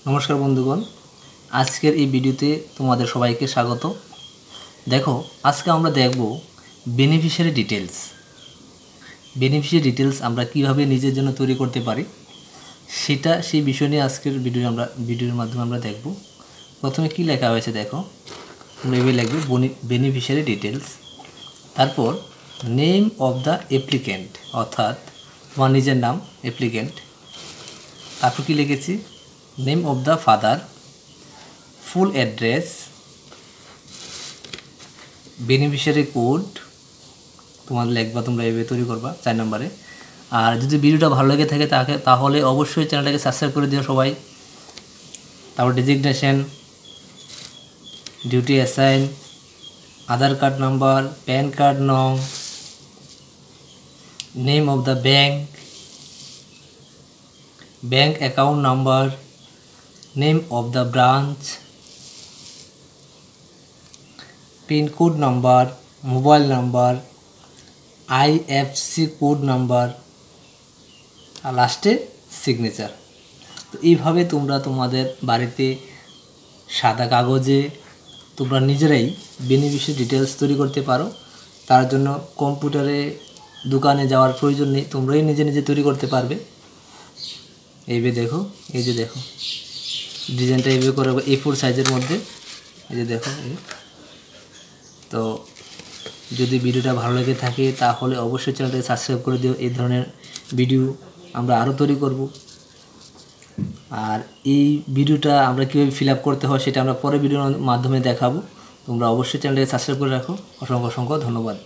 নমস্কার বন্ধুগণ, আজকের এই ভিডিওতে তোমাদের সবাইকে স্বাগত। দেখো, আজকে আমরা দেখব বেনিফিশিয়ারি ডিটেলস আমরা কিভাবে নিজের জন্য তৈরি করতে পারি সেই বিষয় নিয়ে আজকের ভিডিওর মাধ্যমে আমরা দেখব। প্রথমে কি লেখা হয়েছে দেখো, তোমরা এভাবে লিখবে বেনিফিশিয়ারি ডিটেলস, তারপর নেম অফ দ্য অ্যাপ্লিক্যান্ট, অর্থাৎ তোমার নিজের নাম অ্যাপ্লিক্যান্ট। তারপর কি লিখেছি, name of the father, full address, beneficiary code তোমার লিখবা, তোমরা এভাবে তৈরি করবা 4 নম্বরে। আর যদি ভিডিওটা ভালো লেগে থাকে তাহলে অবশ্যই চ্যানেলটাকে সাবস্ক্রাইব করে দিও সবাই। তারপর designation, duty assign, Aadhaar card number, PAN card নং, name of the bank account number, name of the branch, pin code number, mobile number, IFSC code number, আর লাস্টে সিগনেচার। তো এইভাবে তোমরা তোমাদের বাড়িতে সাদা কাগজে তোমরা নিজেরাই বেনিফিশিয়ারি ডিটেলস তৈরি করতে পারো। তার জন্য কম্পিউটারে দোকানে যাওয়ার প্রয়োজন নেই, তোমরাই নিজে নিজে তৈরি করতে পারবে। এইভাবে দেখো, এই যে দেখো ডিজাইনটা এইভাবে করে A4 সাইজের মধ্যে, এই যে দেখো। তো যদি ভিডিওটা ভালো লেগে থাকে তাহলে অবশ্যই চ্যানেলটাকে সাবস্ক্রাইব করে দিও। এই ধরনের ভিডিও আমরা আরও তৈরি করব। আর এই ভিডিওটা আমরা কীভাবে ফিল আপ করতে হয় সেটা আমরা পরে ভিডিওর মাধ্যমে দেখাবো। তোমরা অবশ্যই চ্যানেলটাকে সাবস্ক্রাইব করে রাখো। অসংখ্য ধন্যবাদ।